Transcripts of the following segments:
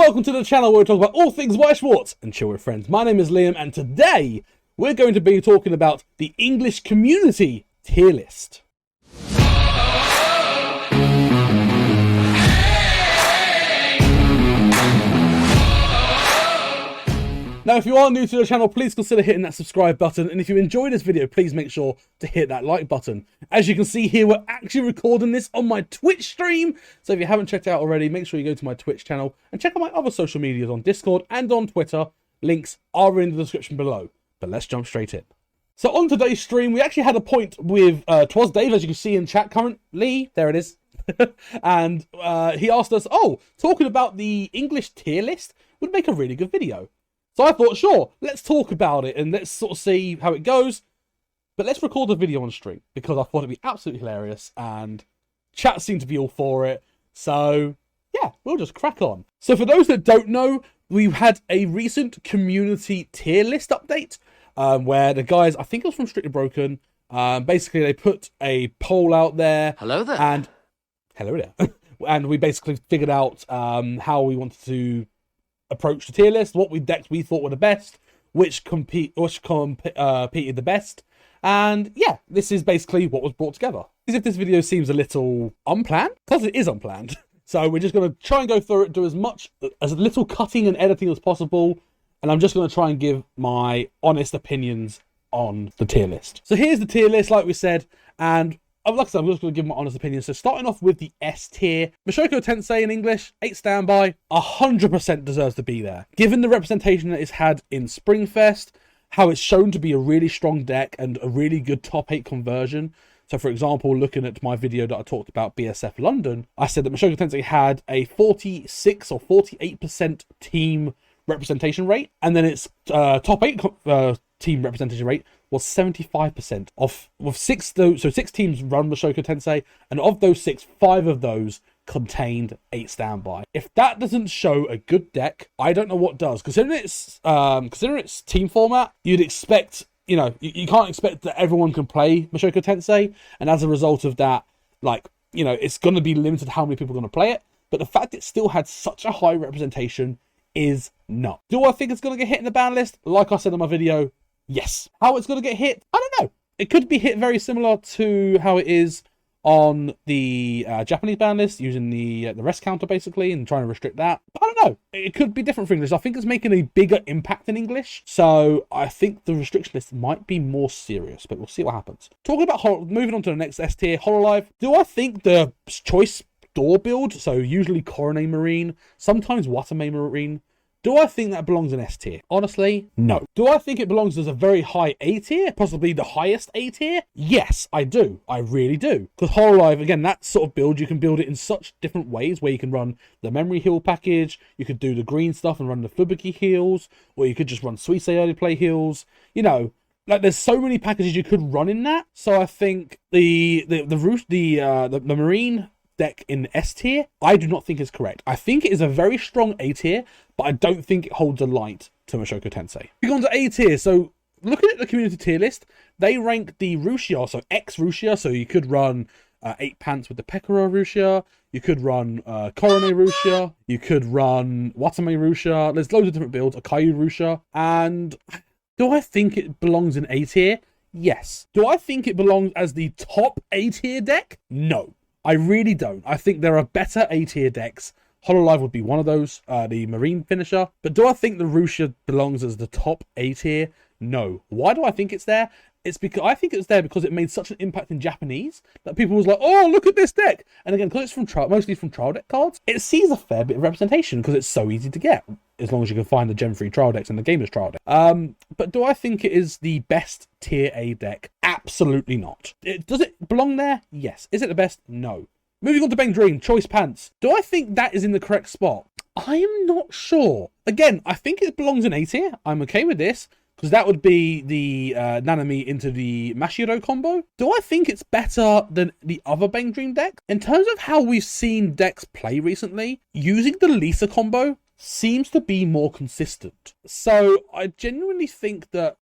welcome to the channel where we talk about all things Weiss and chill with friends. My name is Liam, and today we're going to be talking about the English Community Tierlist. Now, if you are new to the channel, please consider hitting that subscribe button. And if you enjoyed this video, please make sure to hit that like button. As you can see here, we're actually recording this on my Twitch stream. So if you haven't checked it out already, make sure you go to my Twitch channel and check out my other social medias on Discord and on Twitter. Links are in the description below. But let's jump straight in. So on today's stream, we actually had a point with Twas Dave, as you can see in chat currently. There it is. And he asked us, talking about the English tier list would make a really good video. So I thought, sure, let's talk about it and let's sort of see how it goes. But let's record a video on stream because I thought it'd be absolutely hilarious and chat seemed to be all for it. So yeah, we'll just crack on. So for those that don't know, we've had a recent community tier list update where the guys, I think it was from Strictly Broken, basically they put a poll out there. Hello there. And hello there. And we basically figured out how we wanted to approach the tier list, what decks we thought were the best, which competed the best, and yeah, this is basically what was brought together. As if this video seems a little unplanned, because it is unplanned. So we're just going to try and go through it, do as little cutting and editing as possible, and I'm just going to try and give my honest opinions on the tier list. So here's the tier list, like we said, and like I said, I'm just going to give my honest opinion. So starting off with the S tier, Mushoku Tensei in English, 8 standby, 100% deserves to be there. Given the representation that it's had in Springfest, how it's shown to be a really strong deck and a really good top 8 conversion. So for example, looking at my video that I talked about BSF London, I said that Mushoku Tensei had a 46 or 48% team representation rate, and then its top 8 team representation rate was 75%. With 6 teams run Mushoku Tensei, and of those 6, 5 of those contained 8 standby. If that doesn't show a good deck, I don't know what does. Considering its team format, you'd expect, you can't expect that everyone can play Mushoku Tensei, and as a result of that, it's going to be limited how many people are going to play it. But the fact it still had such a high representation is not. Do I think it's going to get hit in the ban list? Like I said in my video, yes. How it's going to get hit? I don't know. It could be hit very similar to how it is on the Japanese ban list, using the rest counter basically and trying to restrict that. I don't know. It could be different for English. I think it's making a bigger impact in English. So I think the restriction list might be more serious, but we'll see what happens. Talking about moving on to the next S tier, Hololive. Do I think the choice door build, so usually Coronet Marine, sometimes Watame Marine, do I think that belongs in S tier? Honestly, no. Do I think it belongs as a very high A tier? Possibly the highest A tier? Yes, I do. I really do. Because Hololive, again, that sort of build, you can build it in such different ways, where you can run the memory heal package, you could do the green stuff and run the Fubuki heals, or you could just run Suisei early play heals. There's so many packages you could run in that. So I think the Marine deck in S tier, I do not think is correct. I think it is a very strong A tier, but I don't think it holds a light to Mushoku Tensei. We go on to A tier. So looking at the community tier list, they rank the Rushia, so X Rushia. So you could run 8 pants with the Pekora Rushia. You could run Coronet Rushia. You could run Watame Rushia. There's loads of different builds. Akayu Rushia. And do I think it belongs in A tier? Yes. Do I think it belongs as the top A tier deck? No. I really don't. I think there are better A tier decks. Hololive would be one of those, the Marine finisher. But do I think the Rushia belongs as the top A tier? No. Why do I think it's there? It's because I think it's there because it made such an impact in Japanese that people was like, oh, look at this deck. And again, because it's mostly from trial deck cards, it sees a fair bit of representation because it's so easy to get, as long as you can find the Gen 3 trial decks and the Gamers trial deck. But do I think it is the best tier A deck? Absolutely not. Does it belong there? Yes. Is it the best? No. Moving on to Bang Dream, Choice Pants. Do I think that is in the correct spot? I am not sure. Again, I think it belongs in A tier. I'm okay with this, because that would be the Nanami into the Mashiro combo. Do I think it's better than the other Bang Dream deck? In terms of how we've seen decks play recently, using the Lisa combo seems to be more consistent. So I genuinely think that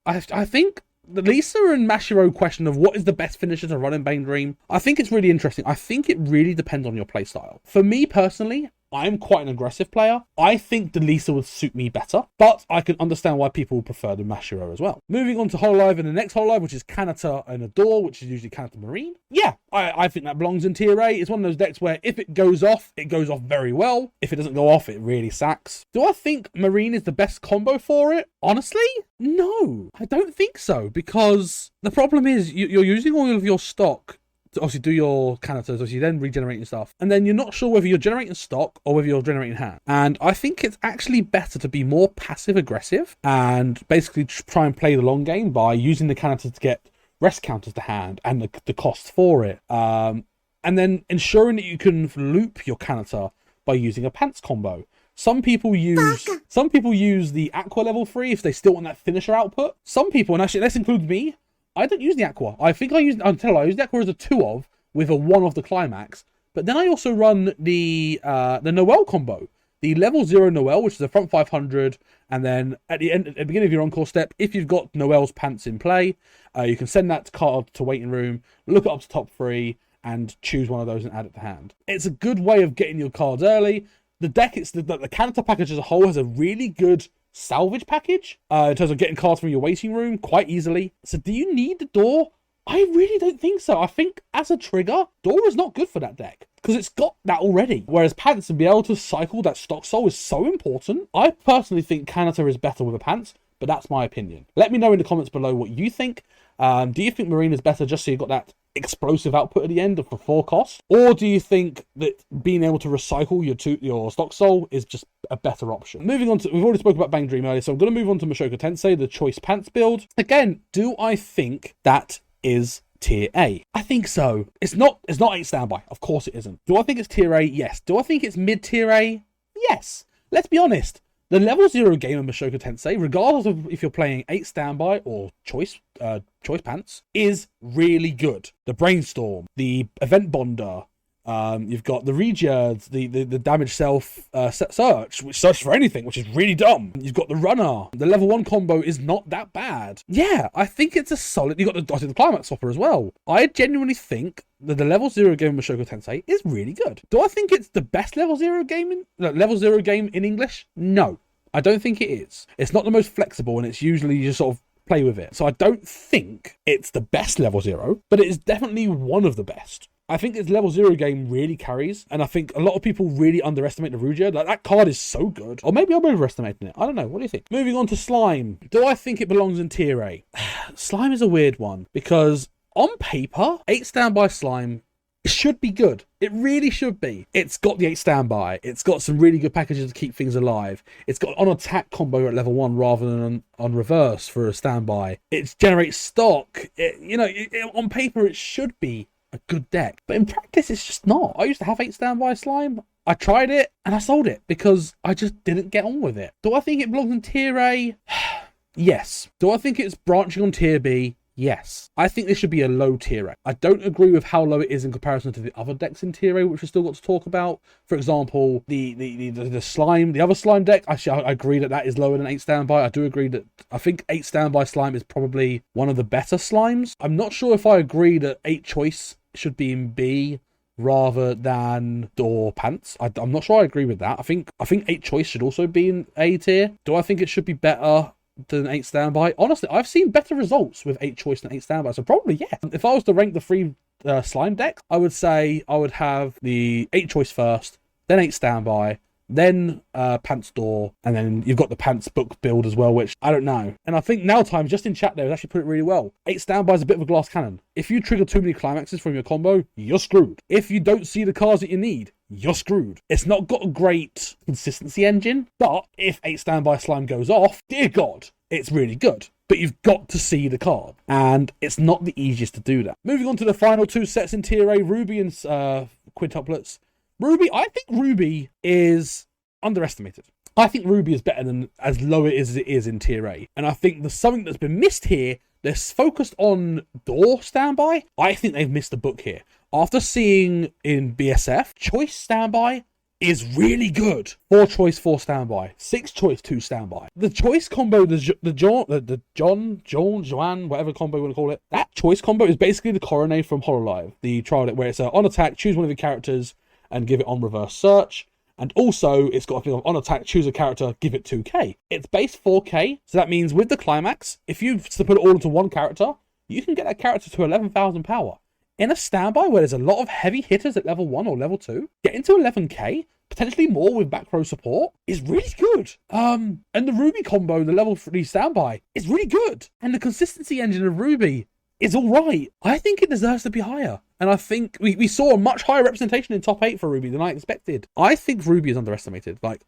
I think the Lisa and Mashiro question of what is the best finisher to run in Bane Dream, I think it's really interesting. I think it really depends on your playstyle. For me personally, I'm quite an aggressive player. I think Delisa would suit me better, but I can understand why people prefer the Mashiro as well. Moving on to Hololive and the next Hololive, which is Kanata and Adore, which is usually Kanata Marine. Yeah, I think that belongs in tier A. It's one of those decks where if it goes off very well. If it doesn't go off, it really sacks. Do I think Marine is the best combo for it? Honestly, no, I don't think so, because the problem is you're using all of your stock to obviously do your Kanatas, obviously then regenerating stuff, and then you're not sure whether you're generating stock or whether you're generating hand. And I think it's actually better to be more passive aggressive and basically try and play the long game by using the Kanatas to get rest counters to hand and the cost for it, and then ensuring that you can loop your Kanata by using a pants combo. Some people use the Aqua level 3 if they still want that finisher output. Some people, and actually this includes me, I don't use the Aqua. I think I use the Aqua as a 2 with a 1 of the climax. But then I also run the Noel combo. The level 0 Noel, which is a front 500, and then at the beginning of your encore step, if you've got Noel's pants in play, you can send that card to waiting room, look it up to top 3, and choose one of those and add it to hand. It's a good way of getting your cards early. The deck, the Kanata package as a whole has a really good salvage package in terms of getting cards from your waiting room quite easily. So do you need the door? I really don't think so. I think as a trigger, door is not good for that deck because it's got that already. Whereas pants, to be able to cycle that stock soul is so important. I personally think Kanata is better with a pants, but that's my opinion. Let me know in the comments below what you think. Do you think Marine is better just so you got that explosive output at the end for 4 cost, or do you think that being able to recycle your stock soul is just a better option? Moving on to, we've already spoken about Bang Dream earlier, so I'm going to move on to Mushoku Tensei, the choice pants build. Again, do I think that is tier A? I think so. It's not 8 standby, of course it isn't. Do I think it's tier A? Yes. Do I think it's mid tier A? Yes. Let's be honest. The level 0 game of Mushoku Tensei, regardless of if you're playing 8 standby or choice pants, is really good. The Brainstorm, the Event Bonder, you've got the Regiards, the Damage Self Search, which searches for anything, which is really dumb. You've got the Runner. The level 1 combo is not that bad. Yeah, I think it's a solid... You've got the Climax Swapper as well. I genuinely think that the level 0 game of Mushoku Tensei is really good. Do I think it's the best level 0 game in English? No, I don't think it is. It's not the most flexible, and it's usually just sort of play with it. So I don't think it's the best level 0, but it is definitely one of the best. I think its level 0 game really carries, and I think a lot of people really underestimate the Rugia. Like, that card is so good. Or maybe I'm overestimating it. I don't know. What do you think? Moving on to Slime. Do I think it belongs in tier A? Slime is a weird one, because on paper, 8 standby Slime should be good. It really should be. It's got the 8 standby. It's got some really good packages to keep things alive. It's got on attack combo at level 1 rather than on reverse for a standby. It generates stock. On paper, it should be a good deck, but in practice it's just not. I used to have 8 standby Slime. I tried it and I sold it because I just didn't get on with it. Do I think it belongs in tier A? Yes. Do I think it's branching on tier B? Yes. I think this should be a low tier A. I don't agree with how low it is in comparison to the other decks in tier A, which we've still got to talk about. For example, the Slime, the other Slime deck, actually I agree that is lower than 8 standby. I do agree that I think 8 standby Slime is probably one of the better Slimes. I'm not sure if I agree that 8 choice should be in B rather than door pants. I'm not sure I agree with that. I think 8 choice should also be in A tier. Do I think it should be better than 8 standby? Honestly, I've seen better results with 8 choice than 8 standby, so probably yes. If I was to rank the 3 Slime decks, I would say I would have the 8 choice first, then 8 standby, then pants door, and then you've got the pants book build as well, which I don't know. And I think Now Time, just in chat there, has actually put it really well. 8 standby is a bit of a glass cannon. If you trigger too many climaxes from your combo, you're screwed. If you don't see the cards that you need, you're screwed. It's not got a great consistency engine, but if 8 standby Slime goes off, dear God, it's really good. But you've got to see the card, and it's not the easiest to do that. Moving on to the final 2 sets in tier A, Ruby and quintuplets. Ruby, I think Ruby is underestimated. I think Ruby is better than as low as it is in tier A. And I think there's something that's been missed here. They're focused on door standby. I think they've missed the book here. After seeing in BSF, choice standby is really good. 4 choice, 4 standby. 6 choice, 2 standby. The choice combo, the Joan, whatever combo you want to call it, that choice combo is basically the Coronet from Hololive, the trial deck where it's on attack, choose one of your characters, and give it on reverse search. And also, it's got a thing of on attack, choose a character, give it 2k. It's base 4k, so that means with the climax, if you put it all into one character, you can get that character to 11,000 power. In a standby where there's a lot of heavy hitters at level 1 or level 2, getting to 11k, potentially more with back row support, is really good. And the Ruby combo, the level 3 standby, is really good. And the consistency engine of Ruby is all right. I think it deserves to be higher. And I think we saw a much higher representation in top 8 for Ruby than I expected. I think Ruby is underestimated. Like,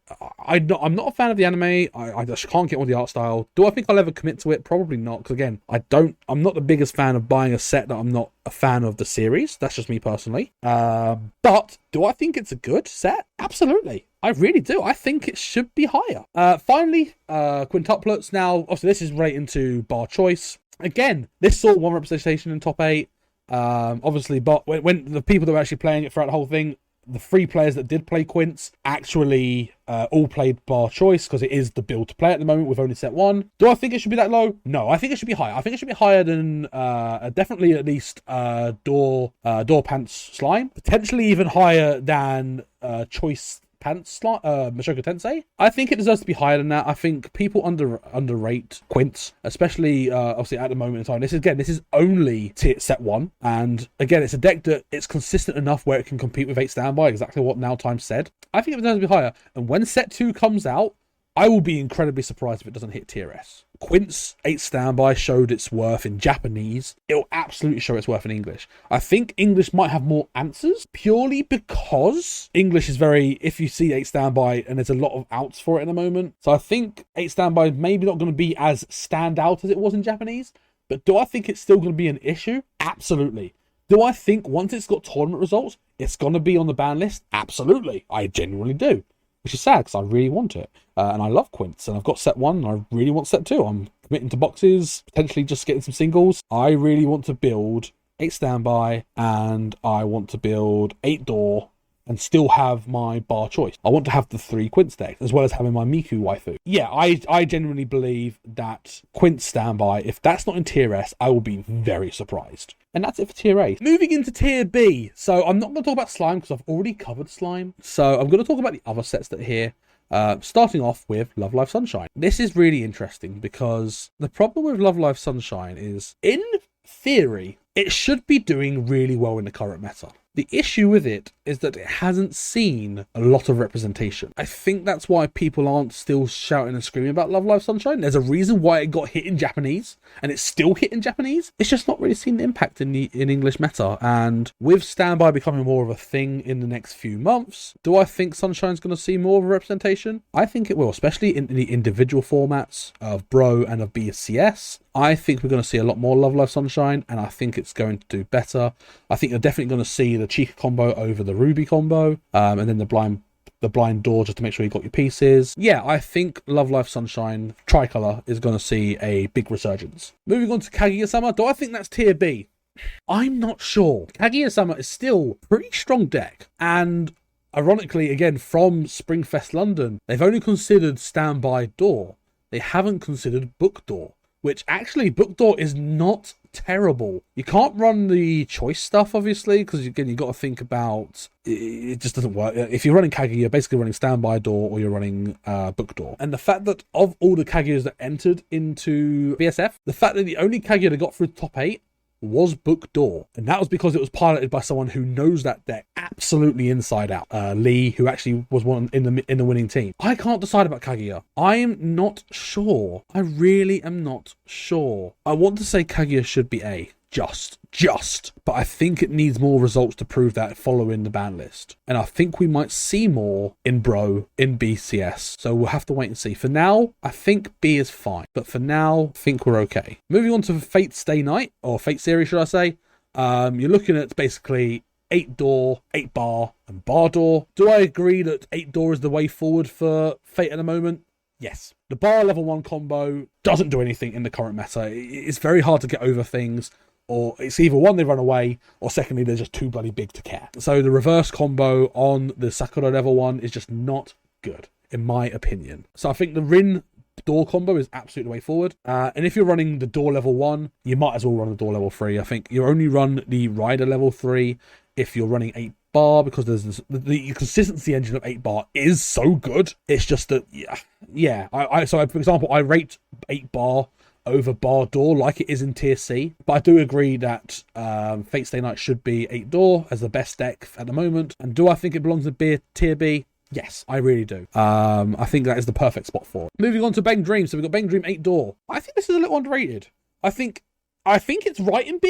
I'm not a fan of the anime. I just can't get on the art style. Do I think I'll ever commit to it? Probably not. Because again, I'm not the biggest fan of buying a set that I'm not a fan of the series. That's just me personally. But do I think it's a good set? Absolutely. I really do. I think it should be higher. Finally, quintuplets. Now, obviously, this is relating to bar choice. Again, this saw one representation in top 8. Obviously, but when the people that were actually playing it throughout the whole thing, the 3 players that did play quints actually all played bar choice because it is the build to play at the moment with only set 1. Do I think it should be that low? No, I think it should be higher. I think it should be higher than definitely at least door pants slime, potentially even higher than choice pants Mashoko Tensei. I think it deserves to be higher than that. I think people underrate quints, especially obviously at the moment in time. This is only set 1, and again, it's a deck that it's consistent enough where it can compete with 8 standby, exactly what Now Time said. I think it deserves to be higher, and when set 2 comes out, I will be incredibly surprised if it doesn't hit tier S. Quint's 8 standby showed its worth in Japanese. It'll absolutely show its worth in English. I think English might have more answers purely because English is very, if you see 8 standby, and there's a lot of outs for it at the moment. So I think 8 standby is maybe not going to be as stand out as it was in Japanese. But do I think it's still going to be an issue? Absolutely. Do I think once it's got tournament results, it's going to be on the ban list? Absolutely. I genuinely do. Which is sad because I really want it. And I love quints, and I've got set 1 and I really want set 2. I'm committing to boxes, potentially just getting some singles. I really want to build 8 standby, and I want to build 8 door and still have my bar choice. I want to have the 3 quints decks as well as having my Miku waifu. Yeah, I genuinely believe that quint standby, if that's not in tier S, I will be very surprised. And that's it for tier A. Moving into tier B. So I'm not going to talk about slime because I've already covered slime. So I'm going to talk about the other sets that are here. Starting off with Love Live Sunshine. This is really interesting because the problem with Love Live Sunshine is, in theory, it should be doing really well in the current meta. The issue with it is that it hasn't seen a lot of representation. I think that's why people aren't still shouting and screaming about Love Live Sunshine. There's a reason why it got hit in Japanese, and it's still hit in Japanese. It's just not really seen the impact in English meta. And with Standby becoming more of a thing in the next few months, do I think Sunshine's going to see more of a representation? I think it will, especially in the individual formats of Bro and of BCS. I think we're going to see a lot more Love Live Sunshine, and I think it's going to do better. I think you're definitely going to see the Chica combo over the Ruby combo, and then the blind door just to make sure you got your pieces. Yeah, I think Love Live Sunshine Tricolor is going to see a big resurgence. Moving on to Kaguya-sama, do I think that's tier B? I'm not sure. Kaguya-sama is still a pretty strong deck, and ironically, again, from Springfest London, they've only considered Standby Door. They haven't considered Book Door, which actually Book Door is not terrible. You can't run the choice stuff, obviously, because again, you've got to think about it just doesn't work. If you're running Kaguya, you're basically running Standby Door or you're running Book Door. And the fact that of all the Kaguyas that entered into BSF, the fact that the only Kaguya that got through the top 8 was Book Door, and that was because it was piloted by someone who knows that deck absolutely inside out. Lee, who actually was one in the winning team. I can't decide about Kaguya. I am not sure. I really am not sure. I want to say Kaguya should be A. Just, but I think it needs more results to prove that following the ban list. And I think we might see more in Bro, in BCS. So we'll have to wait and see. For now, I think B is fine. But for now, I think we're okay. Moving on to Fate Stay Night, or Fate Series, should I say. You're looking at basically 8 door, 8 bar, and bar door. Do I agree that 8 door is the way forward for Fate at the moment? Yes. The bar level 1 combo doesn't do anything in the current meta. It's very hard to get over things. Or it's either one, they run away, or secondly, they're just too bloody big to care. So the reverse combo on the Sakura level 1 is just not good, in my opinion. So I think the Rin door combo is absolutely the way forward. And if you're running the door level 1, you might as well run the door level 3. I think you only run the rider level 3 if you're running bar because there's the consistency engine of 8 bar is so good. It's just that, yeah. So for example, I rate 8 bar over bar door like it is in tier C, but I do agree that Fate Stay Night should be 8 door as the best deck at the moment. And do I think it belongs in tier B? Yes, I really do. I think that is the perfect spot for it. Moving on to Bang Dream. So we've got Bang Dream 8 door. I think this is a little underrated. I think it's right in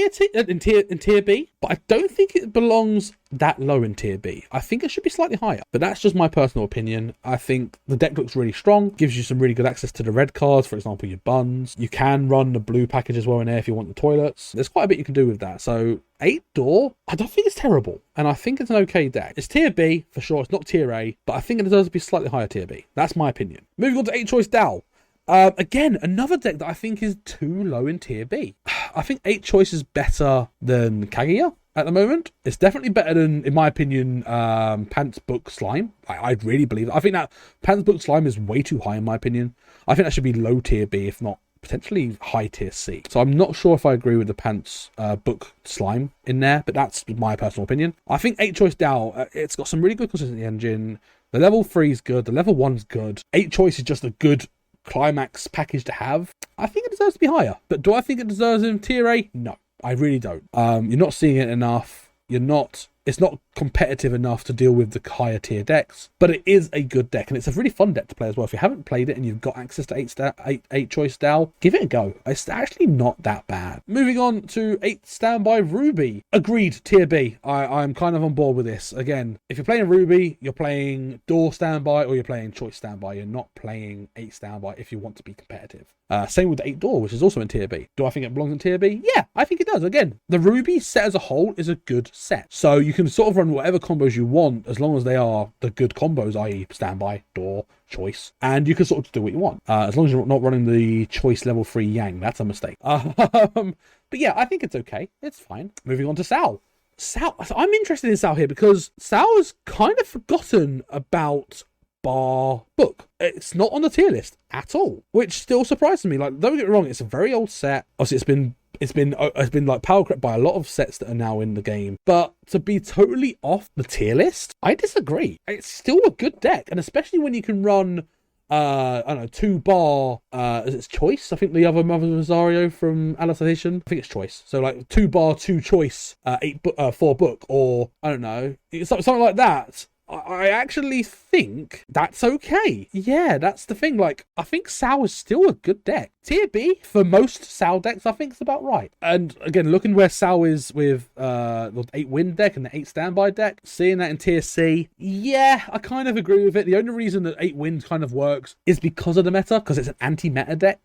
tier B, but I don't think it belongs that low in tier B. I think it should be slightly higher, but that's just my personal opinion. I think the deck looks really strong, gives you some really good access to the red cards, for example, your buns. You can run the blue package as well in there if you want the toilets. There's quite a bit you can do with that. So 8 door, I don't think it's terrible, and I think it's an okay deck. It's tier B for sure. It's not tier A, but I think it deserves to be slightly higher tier B. That's my opinion. Moving on to 8 choice Dal. Again, another deck that I think is too low in tier B. I think 8 choice is better than Kaguya at the moment. It's definitely better than, in my opinion, Pants Book Slime. I really believe that. I think that Pants Book Slime is way too high in my opinion. I think that should be low tier B, if not potentially high tier C. So I'm not sure if I agree with the Pants Book Slime in there, but that's my personal opinion. I think 8 choice Dal, it's got some really good consistency engine. The level 3 is good. The level 1's good. 8 choice is just a good climax package to have. I think it deserves to be higher, but do I think it deserves in tier A? No, I really don't. You're not seeing it enough. It's not competitive enough to deal with the higher tier decks, but it is a good deck, and it's a really fun deck to play as well. If you haven't played it and you've got access to 8 choice Dal, give it a go. It's actually not that bad. Moving on to 8 Standby Ruby. Agreed, tier B. I'm kind of on board with this. Again, if you're playing Ruby, you're playing Door Standby or you're playing Choice Standby. You're not playing 8 Standby if you want to be competitive. Same with the 8 Door, which is also in tier B. Do I think it belongs in tier B? Yeah, I think it does. Again, the Ruby set as a whole is a good set. So you can sort of run whatever combos you want as long as they are the good combos, i.e. Standby, Door, Choice, and you can sort of just do what you want. As long as you're not running the Choice level 3 Yang, that's a mistake. But yeah, I think it's okay. It's fine. Moving on to Sal. So I'm interested in Sal here because Sal is kind of forgotten about bar book. It's not on the tier list at all, which still surprises me. Like, don't get me wrong, it's a very old set. Obviously, it's been like power crept by a lot of sets that are now in the game, but to be totally off the tier list, I disagree. It's still a good deck, and especially when you can run I don't know, 2 bar is it Choice? I think the other Mother Rosario from Alicization, I think it's Choice. So like 2 bar 2 Choice 4 book, or I don't know, something like that. I actually think that's okay. Yeah, that's the thing. Like, I think Sal is still a good deck. Tier B, for most Sal decks, I think it's about right. And again, looking where Sal is with the 8 Wind deck and the 8 Standby deck, seeing that in Tier C, yeah, I kind of agree with it. The only reason that 8 Wind kind of works is because of the meta, because it's an anti-meta deck,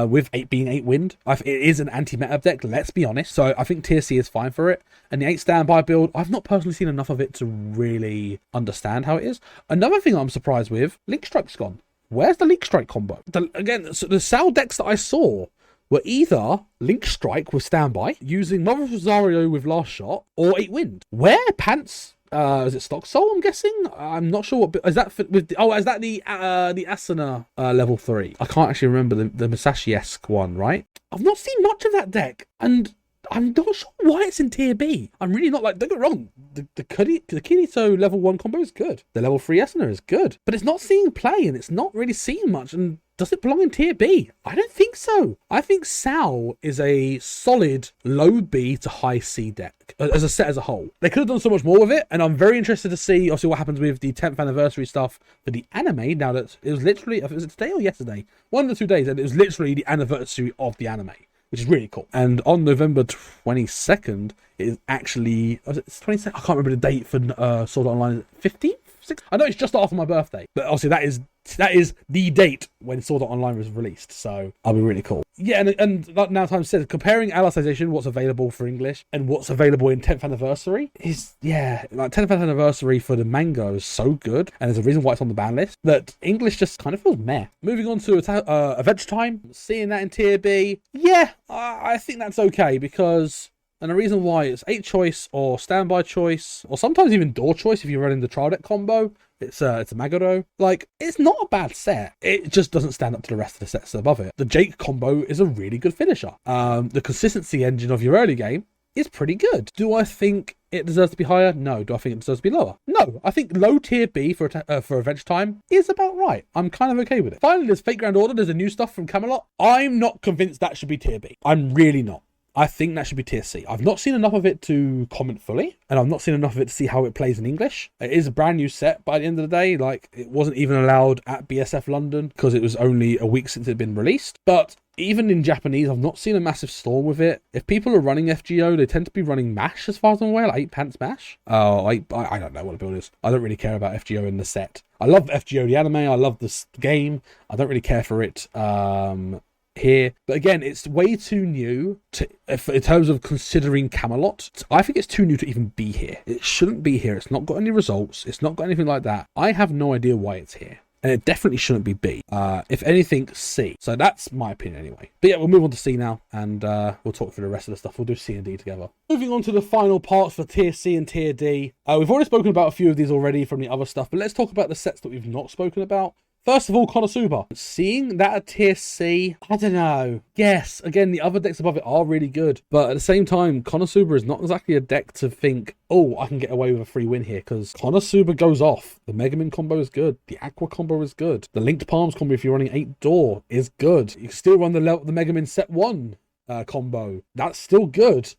with 8 being 8 Wind. It is an anti-meta deck, let's be honest. So I think Tier C is fine for it. And the 8 Standby build, I've not personally seen enough of it to really understand how it is. Another thing I'm surprised with, Link Strike's gone. Where's the Link Strike combo? So the Sal decks that I saw were either Link Strike with Standby, using Mother Rosario with Last Shot, or 8 Wind. Where Pants? Is it Stock Soul? I'm guessing. I'm not sure what. Is that with? Is that the Asuna level 3? I can't actually remember the Masashi-esque one. Right? I've not seen much of that deck, and I'm not sure why it's in Tier B. I'm really not, like, don't get me wrong, the Kirito level 1 combo is good. The level 3 Esuna is good. But it's not seeing play, and it's not really seeing much, and does it belong in Tier B? I don't think so. I think Sal is a solid low B to high C deck, as a set as a whole. They could have done so much more with it, and I'm very interested to see, obviously, what happens with the 10th anniversary stuff for the anime, now that it was literally, was it today or yesterday? One of the 2 days, and it was literally the anniversary of the anime, which is really cool. And on November 22nd, it is actually, it's 22nd? I can't remember the date for Sword Art Online. 15th? 6th? I know it's just after my birthday, but obviously that is the date when Sword Art Online was released, so that'll be really cool. Yeah, and now time said, comparing Alicization, what's available for English, and what's available in 10th anniversary is, yeah, like 10th anniversary for the manga is so good, and there's a reason why it's on the ban list, that English just kind of feels meh. Moving on to Adventure Time, seeing that in Tier B, yeah, I think that's okay, because... And the reason why it's 8 choice or Standby choice, or sometimes even Door choice if you're running the trial deck combo. It's a Maguro. Like, it's not a bad set. It just doesn't stand up to the rest of the sets above it. The Jake combo is a really good finisher. The consistency engine of your early game is pretty good. Do I think it deserves to be higher? No. Do I think it deserves to be lower? No. I think low tier B for Adventure Time is about right. I'm kind of okay with it. Finally, there's Fate Grand Order. There's a new stuff from Camelot. I'm not convinced that should be tier B. I'm really not. I think that should be tier C. I've not seen enough of it to comment fully, and I've not seen enough of it to see how it plays in English. It is a brand new set by the end of the day. Like, it wasn't even allowed at BSF London because it was only a week since it had been released. But even in Japanese, I've not seen a massive storm with it. If people are running FGO, they tend to be running MASH as far as I'm aware, like 8 pants MASH. I don't know what the build is. I don't really care about FGO in the set. I love FGO the anime. I love this game. I don't really care for it here, but again, it's way too new in terms of considering Camelot. I think it's too new to even be here. It shouldn't be here. It's not got any results. It's not got anything like that. I have no idea why it's here, and it definitely shouldn't be B. If anything, C. So that's my opinion anyway. But yeah, we'll move on to C now, and we'll talk through the rest of the stuff. We'll do C and D together. Moving on to the final parts for tier C and tier D. We've already spoken about a few of these already from the other stuff, but let's talk about the sets that we've not spoken about. First of all, Konosuba. Seeing that at tier C, I don't know. Yes, again, the other decks above it are really good. But at the same time, Konosuba is not exactly a deck to think, oh, I can get away with a free win here. Because Konosuba goes off. The Megamin combo is good. The Aqua combo is good. The Linked Palms combo, if you're running 8 Door, is good. You can still run the Megamin set 1 combo. That's still good.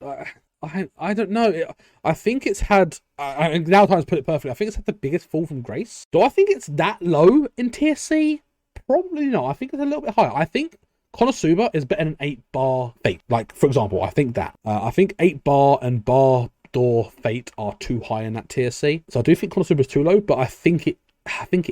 I don't know. I think it's had... now time's put it perfectly. I think it's had the biggest fall from grace. Do I think it's that low in tier C? Probably not. I think it's a little bit higher. I think Konosuba is better than 8 bar Fate. Like, for example, I think that. I think 8 bar and bar Door Fate are too high in that tier C. So I do think Konosuba is too low, but I think it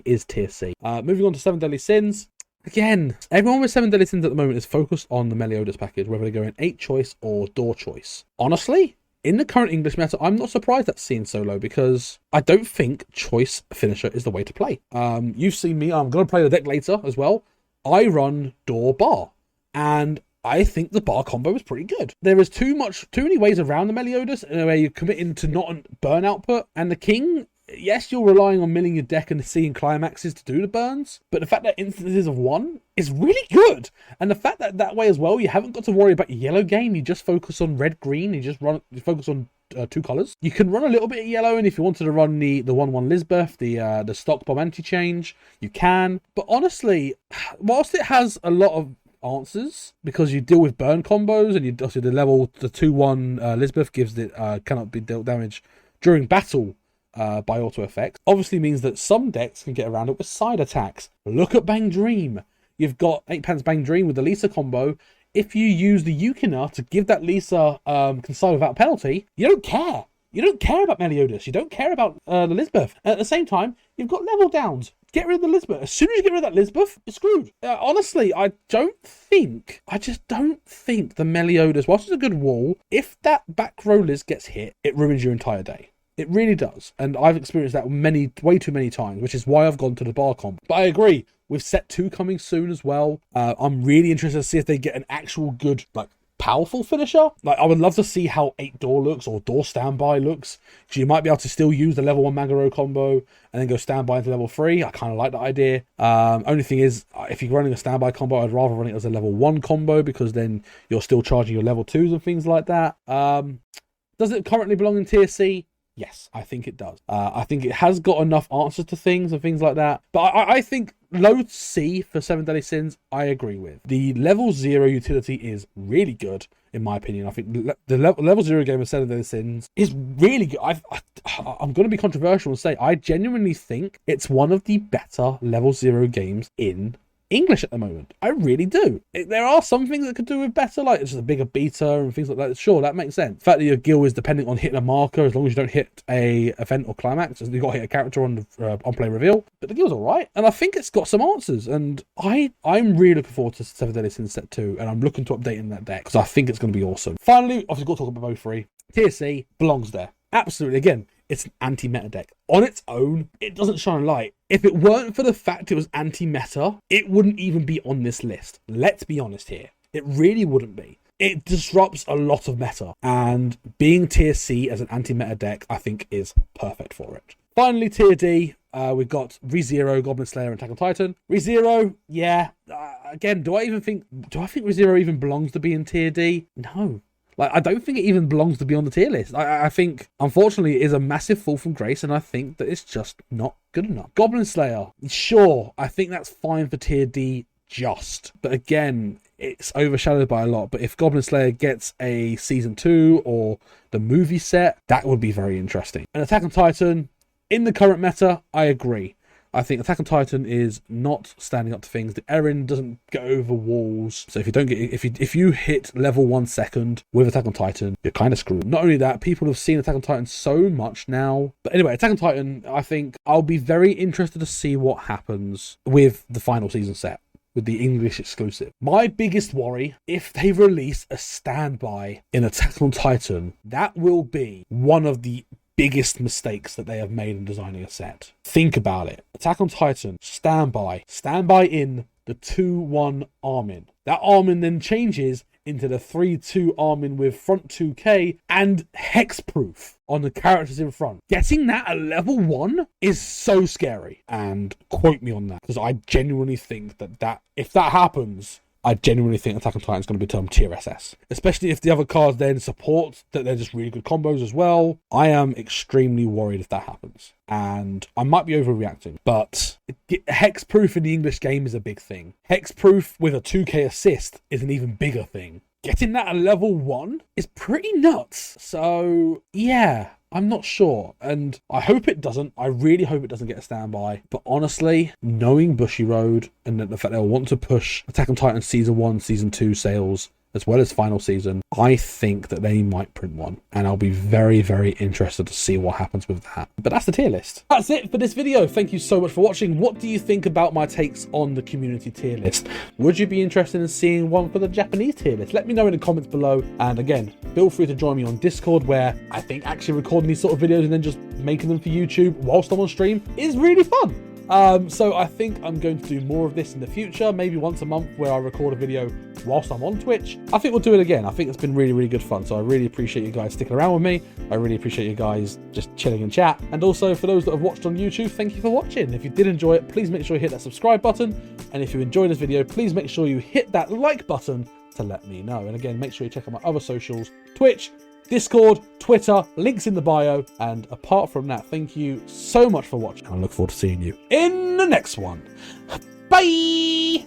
is tier C. Moving on to 7 Deadly Sins. Again, everyone with 7 Deadly Sins at the moment is focused on the Meliodas package, whether they go in 8 choice or Door choice. Honestly, in the current English meta, I'm not surprised that's seen so low because I don't think choice finisher is the way to play. You've seen me. I'm going to play the deck later as well. I run Door Bar, and I think the bar combo is pretty good. There is too many ways around the Meliodas where you're committing to not burn output, and the King... Yes, you're relying on milling your deck and seeing climaxes to do the burns, but the fact that instances of 1 is really good. And the fact that way as well, you haven't got to worry about your yellow game. You just focus on red, green. You focus on 2 colors. You can run a little bit of yellow, and if you wanted to run the 1/1 Lisbeth, the stock bomb anti-change, you can. But honestly, whilst it has a lot of answers because you deal with burn combos, and you also the 2/1 Lisbeth gives it cannot be dealt damage during battle by auto effects, obviously means that some decks can get around it with side attacks. Look at Bang Dream. You've got 8 pants Bang Dream with the Lisa combo. If you use the Yukina to give that Lisa Consign without penalty, you don't care. You don't care about Meliodas. You don't care about the Lisbeth. And at the same time, you've got level downs. Get rid of the Lisbeth. As soon as you get rid of that Lisbeth, you're screwed. Honestly, I just don't think the Meliodas, whilst it's a good wall, if that back row list gets hit, it ruins your entire day. It really does. And I've experienced that way too many times, which is why I've gone to the bar comp. But I agree, with set 2 coming soon as well, I'm really interested to see if they get an actual good, like, powerful finisher. Like, I would love to see how 8 Door looks or Door Standby looks. Because you might be able to still use the level 1 Magaro combo and then go Standby into level 3. I kind of like that idea. Only thing is, if you're running a Standby combo, I'd rather run it as a level 1 combo because then you're still charging your level 2s and things like that. Does it currently belong in tier C? Yes, I think it does. I think it has got enough answers to things and things like that. But I think low C for 7 Deadly Sins, I agree with. The level 0 utility is really good, in my opinion. I think the level 0 game of 7 Deadly Sins is really good. I'm going to be controversial and say I genuinely think it's one of the better level 0 games in English at the moment. I really do. There are some things that could do with better, like it's just a bigger beta and things like that. Sure, that makes sense. The fact that your guild is dependent on hitting a marker, as long as you don't hit a event or climax, you've got to hit a character on the on-play reveal. But the guild's alright, and I think it's got some answers, and I'm really looking forward to 7 Deadly Sins Set 2, and I'm looking to updating that deck, because I think it's going to be awesome. Finally, obviously got to talk about both 3. Tier C belongs there. Absolutely. Again, it's an anti-meta deck. On its own, it doesn't shine a light. If it weren't for the fact it was anti-meta, it wouldn't even be on this list. Let's be honest here. It really wouldn't be. It disrupts a lot of meta, and being tier C as an anti-meta deck, I think, is perfect for it. Finally, tier D, we've got ReZero, Goblin Slayer, and Attack on Titan. ReZero, yeah. Again, do I think ReZero even belongs to be in tier D? No. Like, I don't think it even belongs to be on the tier list. I think, unfortunately, it is a massive fall from grace, and I think that it's just not good enough. Goblin Slayer, sure, I think that's fine for tier D, but again, it's overshadowed by a lot. But if Goblin Slayer gets a season 2 or the movie set, that would be very interesting. And Attack on Titan, in the current meta, I agree. I think Attack on Titan is not standing up to things. The Eren doesn't go over walls. So if you hit level 1 second with Attack on Titan, you're kind of screwed. Not only that, people have seen Attack on Titan so much now. But anyway, Attack on Titan, I think I'll be very interested to see what happens with the final season set, with the English exclusive. My biggest worry, if they release a standby in Attack on Titan, that will be one of the biggest mistakes that they have made in designing a set. Think about it. Attack on Titan, standby in the 2-1 Armin. That Armin then changes into the 3-2 Armin with front 2k and hexproof on the characters in front. Getting that at level 1 is so scary. And quote me on that, because I genuinely think that if that happens, I genuinely think Attack on Titan is going to become tier SS. Especially if the other cards then support that they're just really good combos as well. I am extremely worried if that happens. And I might be overreacting, but hexproof in the English game is a big thing. Hexproof with a 2k assist is an even bigger thing. Getting that at level 1 is pretty nuts. So, yeah, I'm not sure, and I hope it doesn't. I really hope it doesn't get a standby. But honestly, knowing Bushiroad and the fact they'll want to push Attack on Titan Season 1, Season 2 sales, as well as final season, I think that they might print one, and I'll be very, very interested to see what happens with that. But that's the tier list. That's it for this video. Thank you so much for watching. What do you think about my takes on the community tier list? Would you be interested in seeing one for the Japanese tier list? Let me know in the comments below. And again, feel free to join me on Discord, where I think actually recording these sort of videos and then just making them for YouTube whilst I'm on stream is really fun. So I think I'm going to do more of this in the future, maybe once a month, where I record a video whilst I'm on Twitch. I think we'll do it again. I think it's been really, really good fun. So I really appreciate you guys sticking around with me. I really appreciate you guys just chilling and chat. And also for those that have watched on YouTube, thank you for watching. If you did enjoy it, please make sure you hit that subscribe button. And if you enjoyed this video, please make sure you hit that like button to let me know. And again, make sure you check out my other socials, Twitch, Discord, Twitter, links in the bio. And apart from that, thank you so much for watching. I look forward to seeing you in the next one. Bye!